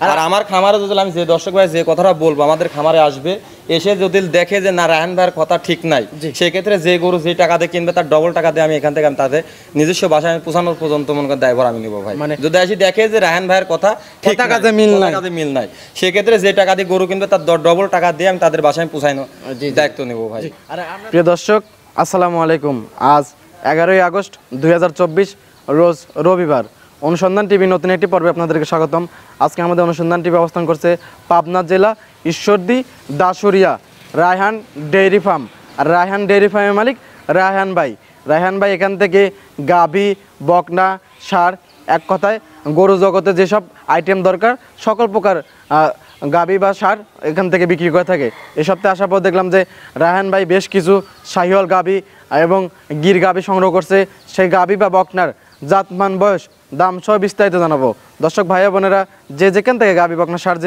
আর আমার খামারে যদি আমি যে দর্শক ভাই যে কথাটা বলবো, আমাদের খামারে আসবে, এসে যদি দেখে যে না রায়হান ভাইয়ের কথা ঠিক নাই, সেক্ষেত্রে যে গরু যে টাকা দিয়ে কিনবে তার ডবল টাকা দিয়ে আমি এখান থেকে তাদের নিজস্ব বাসায় পৌঁছানোর পর্যন্ত মনে করেন দায়ভার আমি নিবো ভাই। মানে যদি আসি দেখে যে রায়হান ভাইয়ের কথা ঠিক কাজে মিল নাই, সেক্ষেত্রে যে টাকা দিয়ে গরু কিনবে তার ডবল টাকা দিয়ে আমি তাদের বাসায় পৌঁছানোর দায়িত্ব নিবো ভাই। প্রিয় দর্শক আসসালামু আলাইকুম। আজ 11ই আগস্ট 2024 রোজ রবিবার। অনুসন্ধান টিভি নতুন একটি পর্বে আপনাদেরকে স্বাগতম। আজকে আমাদের অনুসন্ধান টিভি অবস্থান করছে পাবনা জেলা ঈশ্বরদী দাসুরিয়া রায়হান ডেইরি ফার্ম। আর রায়হান ডেইরি ফার্মের মালিক রায়হান ভাই। রায়হান ভাই এখান থেকে গাভী, বকনা, ষাঁড়, এক কথায় গরু জগতে যেসব আইটেম দরকার সকল প্রকার গাভী বা ষাঁড় এখান থেকে বিক্রি করে থাকে। এই সপ্তাহে আসার পর দেখলাম যে রায়হান ভাই বেশ কিছু শাহিওয়াল গাভী এবং গির গাভী সংগ্রহ করছে। সেই গাভী বা বকনার জাতমান, বয়স, দাম সব বিস্তারিত জানাবো। দর্শক ভাইয়া বোনেরা যে যেখান থেকে গাভী, বকনা, ষাঁড়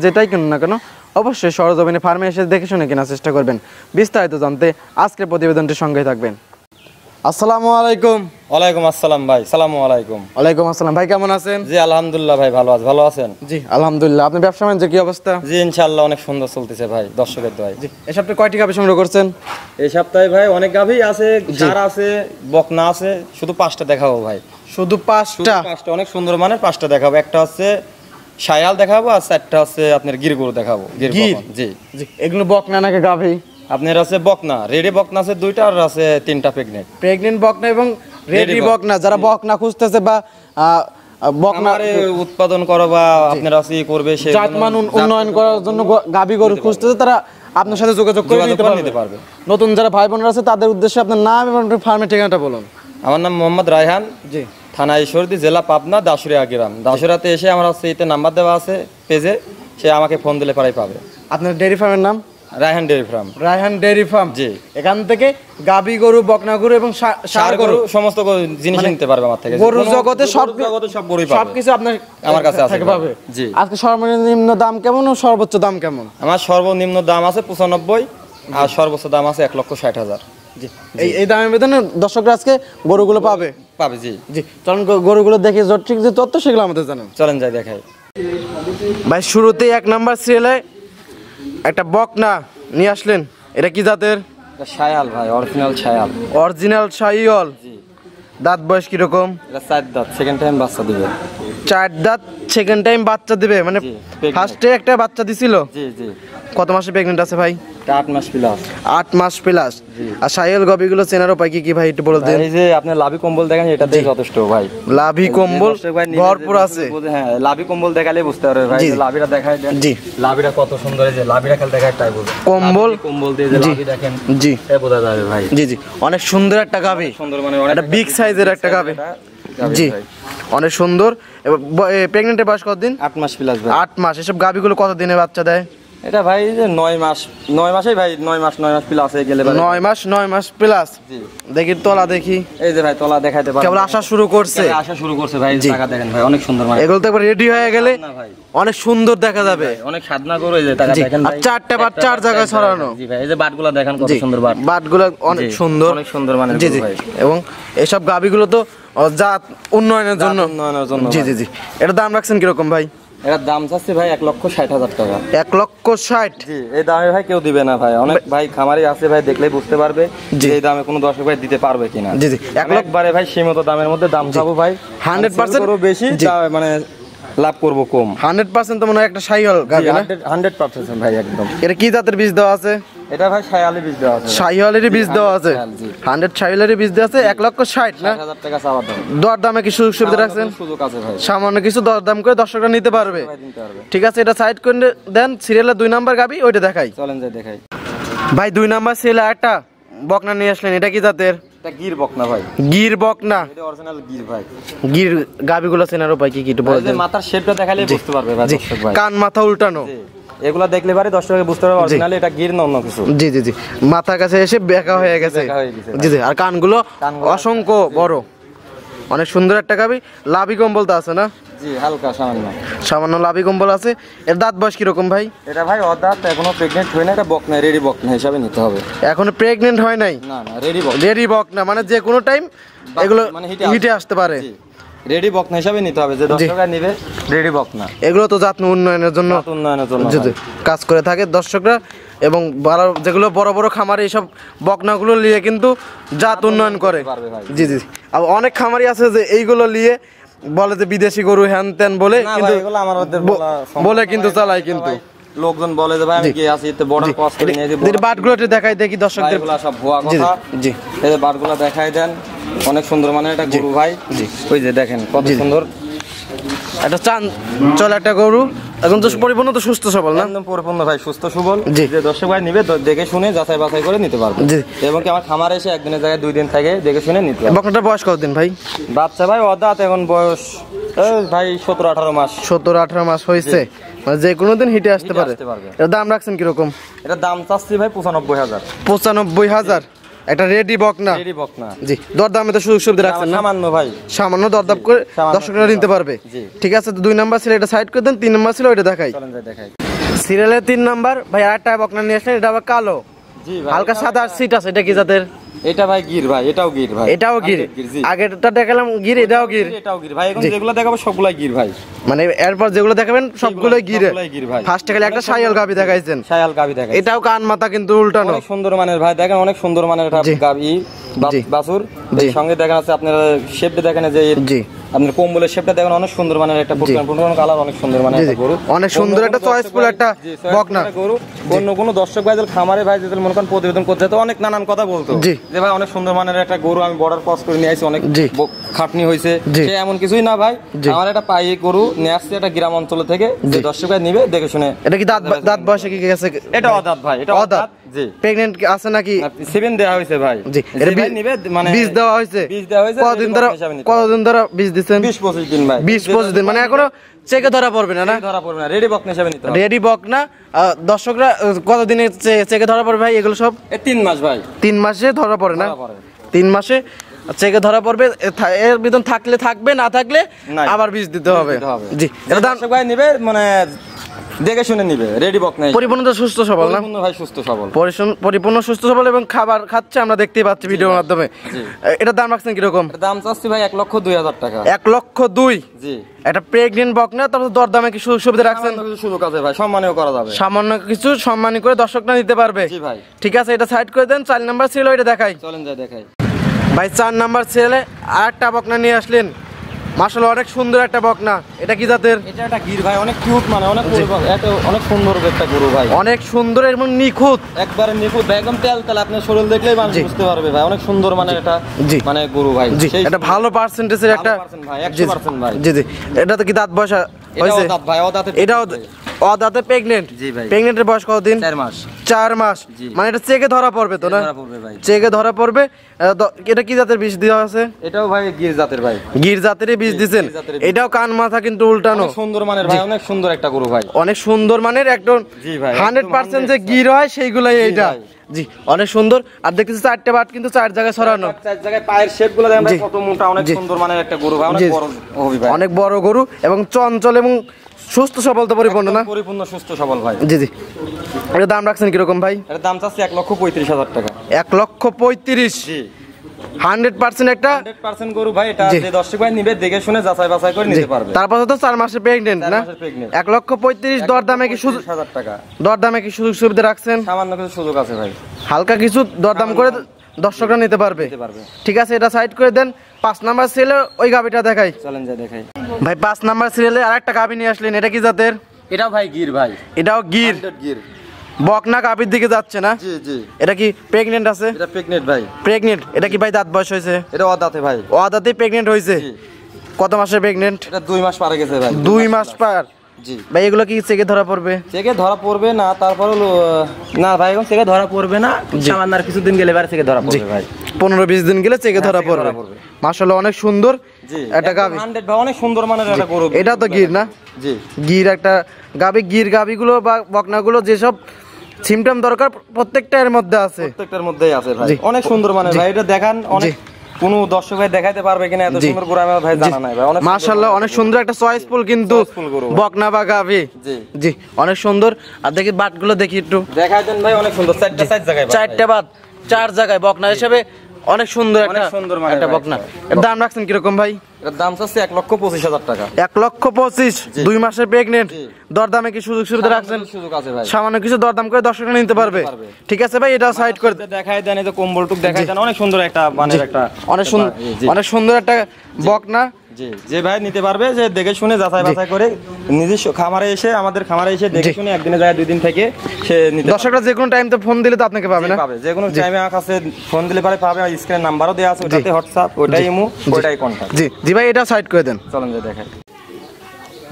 যেটাই কিনুন না কেন অবশ্যই সরজমিনে ফার্মে এসে দেখে শুনে কেনার চেষ্টা করবেন। বিস্তারিত জানতে আজকের প্রতিবেদনটির সঙ্গেই থাকবেন। আসসালামু আলাইকুম। ওয়ালাইকুম আসসালাম ভাই। সালামু আলাইকুম। ওয়ালাইকুম আসসালাম ভাই, কেমন আছেন? জি আলহামদুলিল্লাহ ভাই, ভালো আছেন? জি আলহামদুলিল্লাহ। আপনি ব্যবসা বাণিজ্য কি অবস্থা? জি ইনশাআল্লাহ অনেক সুন্দর চলতেছে ভাই, দর্শকের দোয়ায়। জি এই সপ্তাহে কয়টি গাভী সংগ্রহ করছেন? এই সপ্তাহে ভাই অনেক গাভী আছে, ষাঁড় আছে, বকনা আছে, শুধু 5টা দেখাবো ভাই। শুধু 5টা? অনেক সুন্দর মানের 5টা দেখাবো। একটা হচ্ছে শায়াল দেখাবো আর 4টা হচ্ছে আপনার গির গরু দেখাবো। গির। জি জি। এগুলো বকনা নাকি গাভী? আপনার আছে বকনা, রেডি বকনা আছে 2টা আর আছে 3টা প্রেগনেন্ট বকনা এবং রেডি বকনা। যারা বকনা খুঁজতেছে বা বকনা উৎপাদন করো বা আপনারা আছে করবে সে জাতমান উন্নয়ন করার জন্য গাভী গরু খুঁজতেছে, তারা আপনার সাথে যোগাযোগ করে নিতে পারবে। নতুন যারা ভাই বোনেরা আছে তাদের উদ্দেশ্যে আপনার নাম এবং ফার্মের ঠিকানাটা বলুন। আমার নাম মোহাম্মদ রায়হান। জি। থানা ঈশ্বরদী, জেলা পাবনা, দাসুরিয়া গ্রাম। দাসুরিয়াতে এসে আমার হচ্ছে এতে নাম্বার দেওয়া আছে পেজে, সে আমাকে ফোন দিলে পারাই পাবে। আপনার ডেইরি ফার্মের নাম? Raihan dairy farm. Raihan dairy farm. জি। এখান থেকে গাভী গরু, বকনা গরু এবং ষাঁড় গরু সমস্ত জিনিস নিতে পারবে আমার থেকে। গরু জগতে সব গরুই পাবে, সবকিছু আপনার আমার কাছে আছে পাবে। জি। আজকে সর্বনিম্ন দাম কেমন ও সর্বোচ্চ দাম কেমন? আমার সর্বনিম্ন দাম আছে 95 আর সর্বোচ্চ দাম আছে 1,60,000। জি। এই দামের মধ্যে দর্শকরা আজকে গরুগুলো পাবে? জি জি। চলুন গরুগুলো দেখে ঠিক যে তথ্য সেগুলো আমাদের জানেন। চলেন যাই দেখাই ভাই। শুরুতেই 1 নাম্বার সিরিয়ালে একটা বকনা নিয়ে আসলেন। এটা কি জাতের? শায়াল ভাই, অরিজিনাল শাহিওয়াল। জি। দাঁত বয়স কিরকম? এটা 4 দাঁত, সেকেন্ড টাইম বাচ্চা দিবে। 4 দাঁত, সেকেন্ড টাইম বাচ্চা দিবে, মানে ফার্স্টে একটা বাচ্চা দিছিল? জি জি। কত মাসে প্রেগন্যান্ট আছে ভাই? 8 মাস প্লাস। 8 মাস প্লাস। আর শাহিওয়াল গাভীগুলো চেনার উপায় কি ভাই একটু বলে দেন। এই যে আপনি লাভি কম্বল দেখেন, এটাতেই যথেষ্ট ভাই। লাভি কম্বল ভরপুর আছে। হ্যাঁ, লাভি কম্বল দেখালে বুঝতে পারবে ভাই। লাভিটা দেখাই দেন। জি। লাভিটা কত সুন্দর, এই যে লাভিটা খালি দেখাই তাই বুঝবে। কম্বল দিয়ে যে লাভি দেখেন। জি। এই বোঝা যাবে ভাই। জি জি। অনেক সুন্দর একটা গাভী। সুন্দর মানে একটা বিগ সাইজের একটা গাভী। জি। অনেক সুন্দর। প্রেগন্যান্টের বয়স কতদিন? 8 মাস প্লাস ভাই। 8 মাস। এসব গাভীগুলো কত দিনে বাচ্চা দেয়? এটা ভাই যে 9 মাসেই ভাই, 9 মাস প্লাস হয়ে গেলে 9 মাস প্লাস। জি। দেখি তলা দেখি। এই যে ভাই তলা দেখাইতে পারবো। কেবল আসা শুরু করছে ভাই। টাকা দেখেন ভাই, অনেক সুন্দর মানে। এগুলো তো একবার রেডি হয়ে গেলে অনেক সুন্দর দেখা যাবে। অনেক সাধনা করে এই যে টাকা দেখেন ভাই। আর 4টা বাট 4 জায়গায় ছড়ানো। জি ভাই। এই যে বাটগুলো দেখেন কত সুন্দর বাট। বাটগুলো অনেক সুন্দর মানে। জি জি। এবং এসব গাভীগুলো তো জাত উন্নয়নের জন্য। জি জি জি। এটার দাম রাখছেন কিরকম ভাই? এটার দাম চাচ্ছে ভাই 1,60,000 টাকা। 1,60,000? জি। এই দামে ভাই কেউ দিবে না ভাই। অনেক ভাই খামারি আছে ভাই, দেখলেই বুঝতে পারবে যে এই দামে কোনো দর্শক ভাই দিতে পারবে কিনা। জি জি। একবারে ভাই সীমিত দামের মধ্যে দাম চাবো ভাই। 100% বেশি মানে লাভ করব কম। 100% তো মনে হয় একটা শাহিওয়াল গাভী না? 100% ভাই একদম। এটা কি জাতের বীজ দেওয়া আছে? এটা ভাই শায়ালের বীজ দেওয়া আছে। শাহিওয়ালেরই বীজ দেওয়া আছে। 100 শাহিওয়ালেরই বীজ দেওয়া আছে। 1,60,000 না? 60,000 টাকা চাওয়া দাম। দর দামে কি সুযোগ সুবিধা রাখছেন? সুযোগ আছে ভাই। সামান্য কিছু দর দাম করে দর্শকরা নিতে পারবে। ঠিক আছে, এটা সাইড করে দেন। সিরিয়ালের 2 নাম্বার গাভী, ওইটা দেখাই। চলেন যাই দেখাই ভাই। 2 নাম্বার সিরিয়ালে একটা বকনা নিয়ে আসলেন। এটা কি জাতের? এটা গির বকনা ভাই। গির বকনা। এটা অরিজিনাল গির ভাই। গির গাভীগুলো চেনার উপায় কি একটু বলে দেন। মাথার শেপটা দেখালে বুঝতে পারবে ভাই দর্শক ভাই। কান মাথা উল্টানো। এগুলা দেখলে পারে দর্শকরা বুঝতে পারবে অরিজিনালি এটা গির না অন্য কিছু। জি জি জি। মাথার কাছে এসে বেঁকা হয়ে গেছে। জি জি। আর কানগুলো অসংখ্য বড়। অনেক সুন্দর একটা গাভী। লাভি কম্বল তো আছে না? জি হালকা সামান্য লাভি কম্বল আছে। এর দাঁত বয়স কিরকম ভাই? এটা ভাই অদাঁত, এখনো প্রেগনেন্ট হয় না। এটা বকনা, রেডি বকনা হিসাবে নিতে হবে। এখনো প্রেগনেন্ট হয় নাই? না না, রেডি বকনা মানে যে কোনো টাইম এগুলো হিটে আসতে পারে। রেডি বকনা হিসাবে নিতে হবে, যে দর্শকরা নেবে রেডি বকনা। এগুলো তো জাত উন্নয়নের জন্য যদি কাজ করে থাকে দর্শকরা, এবং যেগুলো বড় বড় খামারে এইসব বকনাগুলো নিয়ে কিন্তু জাত উন্নয়ন করে। জি জি, আর অনেক খামারি আছে যে এইগুলো নিয়ে বলে যে বিদেশি গরু হ্যান ত্যান বলে, কিন্তু বলে কিন্তু চালায়, কিন্তু লোকজন বলে যে ভাই আমি কি আছি এতে বড় কষ্ট নিয়ে যে বাটগুলো একটু দেখাই দেখি দর্শকদের। এগুলো সব ভুয়া কথা। জি, এই যে বাটগুলো দেখাই দেন, অনেক সুন্দর মানে একটা গরু ভাই। জি, ওই যে দেখেন কত সুন্দর একটা চান চলে একটা গরু, এখন তো পরিপূর্ণ তো সুস্থ সবল না? একদম পরিপূর্ণ ভাই, সুস্থ সবল। যে দর্শক ভাই নিবে দেখে শুনে যাচাই বাছাই করে নিতে পারবে। এবং কি আমার খামারে এসে একদিনের জায়গায় 2 দিন থাকে দেখে শুনে নিতে পারবে। বকনাটার বয়স কতদিন ভাই? বাচ্চা ভাই অদাত, এখন বয়স ভাই 17-18 মাস। 17-18 মাস হয়েছে, মানে যে কোনো দিন হিটে আসতে পারে। এর দাম রাখছেন কিরকম? এটা দাম চাচ্ছি ভাই 95,000। 95,000 একটা রেডি বকনা? রেডি বকনা। জি, দরদামে তো সুযোগ সুবিধা রাখছেন না? সামান্য ভাই, সামান্য দরদাম করে দর্শকরা নিতে পারবে। ঠিক আছে, তো 2 নাম্বার ছিল এটা সাইড করে দেন, 3 নাম্বার ছিল ওইটা দেখাই। চলেন যাই দেখাই। সিরিয়ালের 3 নাম্বার ভাই আরেকটা বকনা নিয়ে আসলেন, এটা আবার কালো। জি ভাই, হালকা সাদা সিট আছে, এটা কি জাতের? এটা ভাই গির ভাই, এটাও গির ভাই। এটাও গির? আগেরটা দেখালাম গির, এটাও গির? এটাও গির ভাই। এখন যেগুলো দেখাবো সবগুলাই গির ভাই, মানে এরপর যেগুলো দেখাবেন সবগুলোই গির ভাই। ফার্স্টে খালি একটা শায়াল গাবি দেখাইছেন। শায়াল গাবি দেখাই, এটাও কান মাথা কিন্তু উল্টানো, অনেক সুন্দর মানের ভাই। দেখেন অনেক সুন্দর মানের একটা গাবি বাছুর। এর সঙ্গে দেখেন আছে আপনার শেপটা দেখেন, যে জি আপনার কম্বলের শেপটা দেখেন অনেক সুন্দর মানের একটা পুরনো কালার, অনেক সুন্দর মানের একটা গরু, অনেক সুন্দর একটা চয়েসফুল একটা বকনা গরু। অন্য কোনো দর্শক ভাই খামারে ভাই যদি মনে করেন প্রতিবেদন করতে তো অনেক নানান কথা বলতো যে ভাই অনেক সুন্দর মানের একটা গরু আমি বর্ডার ক্রস করে নিয়ে আসি, অনেক খাটনি হয়েছে, সে এমন কিছুই না ভাই। আমার একটা পাই গরু নিয়ে আসছে একটা গ্রাম অঞ্চল থেকে, যে দর্শক ভাই নিবে দেখে শুনে। এটা কি দাঁত বয়সে কি গেছে? এটা অদাঁত ভাই, এটা অদাঁত। জি, প্রেগন্যান্ট আছে নাকি? 7 দেওয়া হয়েছে ভাই। জি, এটা নিবে মানে বীজ দেওয়া হয়েছে? বীজ দেওয়া হয়েছে। কতদিন ধরে বীজ দিবেন? 20-25 দিন ভাই। 20-25 দিন, মানে এখনো চেকে ধরা পড়বে না? না ধরা পড়বে না, রেডি বকনা হিসেবে নিতে হবে। রেডি বকনা। দর্শকরা কতদিনে চেকে ধরা পড়বে ভাই এগুলো সব? 3 মাস ভাই। 3 মাসে ধরা পড়ে না? 3 মাসে চেকে ধরা পড়বে। এর ভিতর থাকলে থাকবে, না থাকলে আবার বীজ দিতে হবে। জি, এটা দর্শক ভাই নিবে মানে দেখে শুনে নিবে, রেডি বকনা, পরিপূর্ণ সুস্থ সবল না? পরিপূর্ণ ভাই সুস্থ সবল, পরিপূর্ণ সুস্থ সবল, এবং খাবার খাচ্ছে আমরা দেখতেই পাচ্ছি ভিডিওর মাধ্যমে। এটা দাম রাখছেন কিরকম? দাম চাচ্ছি ভাই 1,02,000 টাকা। 1,02,000? জি। এটা প্রেগনেন্ট বকনা, তারপর দরদামে কি সুবিধা রাখছেন? সুযোগ আছে ভাই, সম্মানীয় করা যাবে, সামান্য কিছু সম্মানী করে দর্শকরা নিতে পারবে। জি ভাই। ঠিক আছে, এটা সাইড করে দেন। 4 নাম্বার ছিল, এটা দেখাই। চলেন যাই দেখাই ভাই। 4 নাম্বার ছেলে আরেকটা বকনা নিয়ে আসলেন, মাশাআল্লাহ অনেক সুন্দর একটা বকনা। এটা কি জাতের? এটা একটা গির ভাই, অনেক কিউট, মানে অনেক অনেক সুন্দর একটা গরু ভাই, অনেক সুন্দর এবং নিখুঁত, একবারে নিখুঁত ভাই, একদম তেল তেল। আপনার শরীর দেখলেই মানুষ বুঝতে পারবে ভাই, অনেক সুন্দর মানে এটা মানে গরু ভাই। এটা ভালো পার্সেন্টেজের একটা ভাই, 100% ভাই। জি জি। এটা তো কি দাঁত বয়স হইছে? দাঁত ভাই, অদাঁতে। এটাও অদাঁতে প্রেগন্যান্ট? জি ভাই। প্রেগন্যান্টের বয়স কতদিন? 4 মাস। 4 মাস, মানে এটা চেকে ধরা পড়বে তো না? ধরা পড়বে ভাই, চেকে ধরা পড়বে। এটা কি জাতের বীজ দেওয়া আছে? এটাও ভাই গির জাতের ভাই। গির জাতেরই বীজ দিবেন? এটাও কান মাথা কিন্তু উল্টানো, সুন্দর মানের ভাই, অনেক সুন্দর একটা গরু ভাই, অনেক সুন্দর মানের একদম। জি ভাই, 100% যে গির হয় সেইগুলাই এইটা। জি, অনেক সুন্দর। আর দেখতেছি 4টে বাট কিন্তু 4 জায়গায় ছড়ানো, 4 জায়গায় পায়ের শেপগুলো দেখেন ভাই কত মোটা, অনেক সুন্দর মানের একটা গরু ভাই, অনেক বড় হবে ভাই, অনেক বড় গরু এবং চঞ্চল এবং সুস্থ সবল তো পরিপূর্ণ না? পরিপূর্ণ সুস্থ সবল ভাই। জি জি। এর দাম রাখছেন কিরকম ভাই? এর দাম চাচ্ছি 1,35,000 টাকা। 1,35,000? জি। 100% একটা 100% গরু ভাই, এটা যে দর্শক ভাই নিবে দেখে শুনে যাচাই বাছাই করে নিতে পারবে। তারপর তো 4 মাসে প্রেগন্যান্ট না? 1,35,000 দরদামে কি সুযোগ? 1,000 টাকা দরদামে কি সুযোগ সুবিধা রাখছেন? সামান্য কিছু সুযোগ আছে ভাই, হালকা কিছু দরদাম করে দর্শকরা নিতে পারবে। ঠিক আছে, এটা সাইড করে দেন। 5 নাম্বার সিরিয়ালে ওই গাবিটা দেখাই। চলেন যা দেখাই ভাই। 5 নাম্বার সিরিয়ালে আরেকটা গাবি নিয়ে আসলেন, এটা কি জাতের? এটাও ভাই গির ভাই। এটাও গির? গির। বকনা গাবির দিকে যাচ্ছে না? জি জি। এটা কি প্রেগন্যান্ট আছে? এটা প্রেগন্যান্ট ভাই। প্রেগন্যান্ট। এটা কি ভাই দাঁত বয়স হয়েছে? এটা অদাঁতে ভাই। অদাঁতে প্রেগন্যান্ট হয়েছে? কত মাসে প্রেগন্যান্ট? এটা 2 মাস পার গেছে ভাই। 2 মাস পার? জি ভাই। এগুলো কি চেকে ধরা পড়বে? চেকে ধরা পড়বে না, তারপরে না ভাই এখন চেকে ধরা পড়বে না, সামান্য আর কিছুদিন গেলে এবারে চেকে ধরা পড়বে ভাই। 15-20 দিন গেলে চেকে ধরা পড়বে। মাশাআল্লাহ অনেক সুন্দর একটা গাবি, 100 ভাই, অনেক সুন্দর মানের একটা গরু। এটা তো গির না? জি, গির একটা গাবি। গির গাবিগুলো বা বকনাগুলো যেসব সিমটম দরকার প্রত্যেকটা এর মধ্যে আছে, প্রত্যেকটার মধ্যেই আছে ভাই, অনেক সুন্দর মানের ভাই। এটা দেখান, অনেক কোন দর্শক ভাই দেখাইতে পারবে কিনা এত সুন্দর গরু আমার ভাই জানা নাই ভাই। অনেক মাশাআল্লাহ অনেক সুন্দর একটা চয়েসফুল কিন্তু বকনা বা গাবি। জি জি, অনেক সুন্দর। আর দেখি বাটগুলো দেখি একটু দেখাই দেন ভাই, অনেক সুন্দর। 4টা সাইজ জায়গায়, 4টা বাট 4 জায়গায় বকনা হিসেবে অনেক সুন্দর অনেক সুন্দর মানে একটা ভাই। বকনা। এর দাম রাখছেন কিরকম ভাই? এর দাম চাচ্ছে 1,25,000 টাকা। 1,25,000 2 মাসের প্রেগনেন্ট। জি। দরদামে কি সুযোগ সুবিধা রাখছেন? সুযোগ আছে ভাই। সামান্য কিছু দরদাম করে দর্শকরা নিতে পারবে। পারবে। ঠিক আছে ভাই, এটা সাইড করে দেন। দেখাই দেন, এই যে কম্বলটুক দেখাই দেন, অনেক সুন্দর একটা মানের একটা অনেক সুন্দর, জি। অনেক সুন্দর একটা বকনা। জি, যে ভাই নিতে পারবে, যে দেখে শুনে যাচাই বাছাই করে নিজস্ব খামারে এসে, আমাদের খামারে এসে দেখে শুনে একদিনে যায় 2 দিন থেকে সে নিতে পারবে। দর্শকরা যে কোনো টাইম তো ফোন দিলে তো আপনাকে পাবে না? পাবে, যে কোনো টাইমে আমার কাছে ফোন দিলে পারে পাবে। স্ক্রিনে নাম্বারও দেওয়া আছে, ওটাতে হোয়াটসঅ্যাপ, ওটাই ইমো, ওটাই কন্টাক্ট। জি জি ভাই, এটা সাইড করে দেন। চলেন যে দেখাই।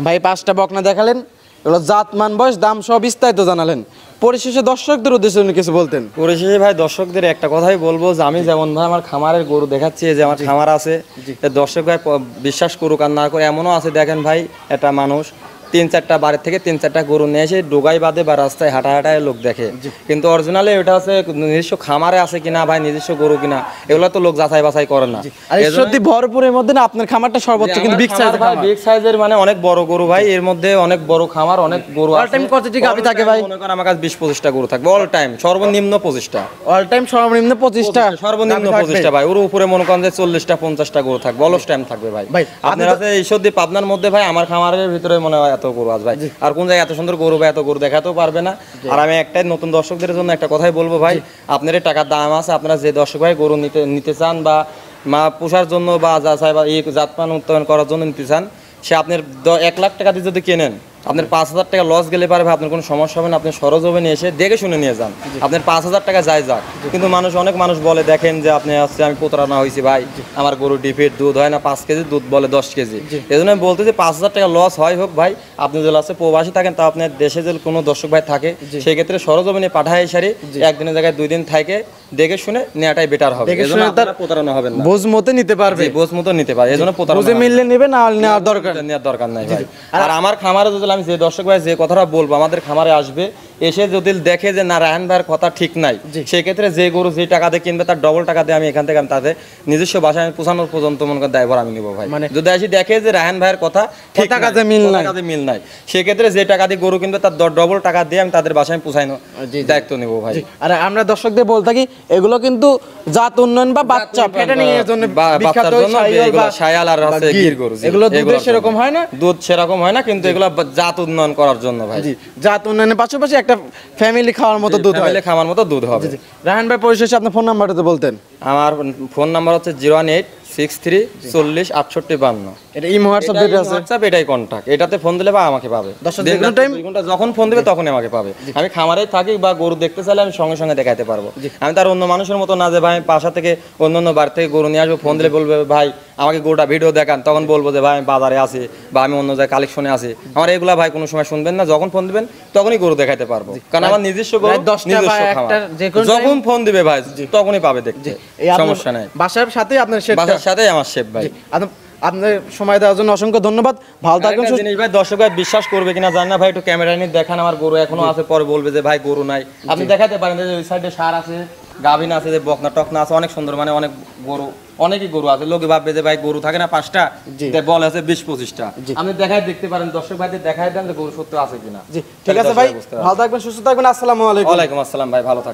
ভাই 5টা বকনা দেখালেন, এগুলো জাত মান বয়স দাম সব বিস্তারিত জানালেন। পরিশেষে দর্শকদের উদ্দেশ্যে উনি কিছু বলতেন। পরিশেষে ভাই দর্শকদের একটা কথাই বলবো, যে আমি যেমন ভাই আমার খামারের গরু দেখাচ্ছি, এই যে আমার খামার আছে, দর্শক ভাই বিশ্বাস করুক আর না করে, এমনও আছে দেখেন ভাই, একটা মানুষ 3-4টা বাড়ির থেকে 3-4টা গরু নিয়ে এসে ডোগাই বাদে বা রাস্তায় হাঁটা হাঁটায় লোক দেখে, কিন্তু অরিজিনালি ওটা আছে নিজস্ব খামারে আছে কিনা ভাই, নিজস্ব গরু কিনা, এগুলো তো লোক যাচাই বাছাই করে না। আর এই সত্যি ভরপুরের মধ্যে না আপনার খামারটা সর্বোচ্চ কিন্তু বিগ সাইজ। বিগ সাইজের মানে অনেক বড় গরু ভাই, এর মধ্যে অনেক বড় খামার, অনেক গরু অল আছে। টাইম কতটি গাভী থাকে ভাই? মনে করেন আমার কাছে 20-25টা গরু থাকবে অল টাইম, সর্বনিম্ন 25টা। অল টাইম সর্বনিম্ন 25টা, সর্বনিম্ন 25টা ভাই, ওর উপরে মনে করেন যে 40টা 50টা গরু থাকবে, অলস টাইম থাকবে ভাই। ভাই, আপনার কাছে এই সত্যি পাবনার মধ্যে ভাই, আমার খামারের ভিতরে মনে হয় এত গরু আছে ভাই, আর কোন জায়গায় এত সুন্দর গরু ভাই এত গরু দেখাতেও পারবে না। আর আমি একটাই নতুন দর্শকদের জন্য একটা কথাই বলবো ভাই, আপনার এই টাকার দাম আছে, আপনারা যে দর্শক ভাই গরু নিতে চান বা মা পোষার জন্য বা যাচাই বা এই জাতমান উৎপাদন করার জন্য নিতে চান, সে আপনার 1 লাখ টাকা দিয়ে যদি কেনেন, আপনার 5,000 টাকা লস গেলে পারে ভাই, আপনার কোনো সমস্যা হবে না, আপনি সরজমিনে এসে দেখে শুনে নিয়ে যান, আপনার 5,000 টাকা যায় যাক। কিন্তু অনেক মানুষ বলে দেখেন যে আপনি আসছে আমি প্রতারণা হয়েছি ভাই, আমার গরু ডিফিট দুধ হয় না 5 কেজি, দুধ বলে 10 কেজি। এই জন্য আমি বলতে যে 5,000 টাকা লস হয় হোক ভাই, আপনি যদি আছে প্রবাসী থাকেন, তা আপনার দেশে যদি কোনো দর্শক ভাই থাকে, সেই ক্ষেত্রে সরজমিনে পাঠায় সারি একদিনের জায়গায় 2 দিন থাকে দেখে শুনে নেওয়াটাই বেটার হবে। দেখে এই জন্য শুনে তার প্রতারণা হবেন না, বোঝ মতো নিতে পারবে। বোঝ মতো নিতে পারে, এই জন্য প্রতারণা বুঝে মিললে নেবে, না নেওয়ার দরকার নেওয়ার দরকার নাই ভাই। আর আমার খামারে যদি আমি যে দর্শক ভাই যে কথাটা বলবো, আমাদের খামারে আসবে এসে যদি দেখে যে না রায়হান ভাইয়ের কথা ঠিক নাই, সেই ক্ষেত্রে যে গরু যে টাকা দিয়ে কিনবে তার ডবল টাকা দিয়ে আমি এখান থেকে আমি তাদের নিজস্ব বাসায় আমি পৌঁছানোর পর্যন্ত মনে করেন দায়ভার আমি নিবো ভাই। মানে যদি আসি দেখে যে রায়হান ভাইয়ের কথা ঠিক কথা কাজে মিল নাই, কাজে মিল নাই, সেক্ষেত্রে যে টাকা দিয়ে গরু কিনবে তার ডবল টাকা দিয়ে আমি তাদের বাসায় পৌঁছানো দায়িত্ব নেবো ভাই। আর আমরা দর্শকদের বল থাকি, এগুলো কিন্তু জাত উন্নয়ন বা বাচ্চা ফেটানিংয়ের জন্য বিখ্যাত, শায়াল আর আছে গির গরু, এগুলো দুধে সেরকম হয় না, দুধ সেরকম হয় না, কিন্তু এগুলো জাত উন্নয়ন করার জন্য ভাই। জাত উন্নয়নের পাশাপাশি একটা ফ্যামিলি খাওয়ার মতো দুধ হয়, ফ্যামিলি খাওয়ার মতো দুধ হবে। রায়হান ভাই পরিশেষে আপনার ফোন নাম্বারটা বলতেন। আমার ফোন নাম্বার হচ্ছে 01863 40 68 52। এটা ইমো হোয়াটসঅ্যাপ দুটো আছে, হোয়াটসঅ্যাপ এটাই কন্টাক্ট, এটাতে ফোন দিলে বা আমাকে পাবে। দর্শক যে কোনো টাইম 2 ঘন্টা যখন ফোন দিবে তখনই আমাকে পাবে। আমি খামারেই থাকি বা গরু দেখতে চাইলে আমি সঙ্গে সঙ্গে দেখাতে পারবো। আমি তার অন্য মানুষের মতো না যে ভাই বাসা থেকে অন্য বাড়ি থেকে গরু নিয়ে আসবো, ফোন দিলে বলবে ভাই আমাকে গরুটা ভিডিও দেখান, তখন বলবো যে ভাই আমি বাজারে আছি বা আমি অন্য জায়গায় কালেকশনে আছি। আমার এগুলা ভাই কোনো সময় শুনবেন না, যখন ফোন দিবেন তখনই গরু দেখাতে পারবো, কারণ আমার নিজস্ব গরু, নিজস্ব খামার। যখন ফোন দিবে ভাই তখনই পাবে দেখতে, সমস্যা নাই। বাসার সাথে আপনার শেড, বাসার সাথেই আমার শেফ ভাই। আপনার সময় দেওয়ার জন্য অসংখ্য ধন্যবাদ, ভালো থাকবেন। জিনিস ভাই দর্শক ভাই বিশ্বাস করবে কিনা জানি না ভাই, একটু ক্যামেরা নিয়ে দেখান আমার গরু এখনো আছে, পরে বলবে যে ভাই গরু নাই। আপনি দেখাতে পারেন যে ওই সাইডে সার আছে, গাভিন আছে, যে বকনা টকনা আছে, অনেক সুন্দর মানে অনেক গরু, অনেকই গরু আছে। লোকে ভাববে যে ভাই গরু থাকে না 5টা, বল আছে 20-25টা। আপনি দেখাই দেখতে পারেন, দর্শক ভাইদের দেখাই দেন যে গরু সত্য আছে কিনা। জি ঠিক আছে ভাই, ভালো থাকবেন, সুস্থ থাকবেন, আসসালামু আলাইকুম। ওয়ালাইকুম আসসালাম ভাই, ভালো থাকবেন।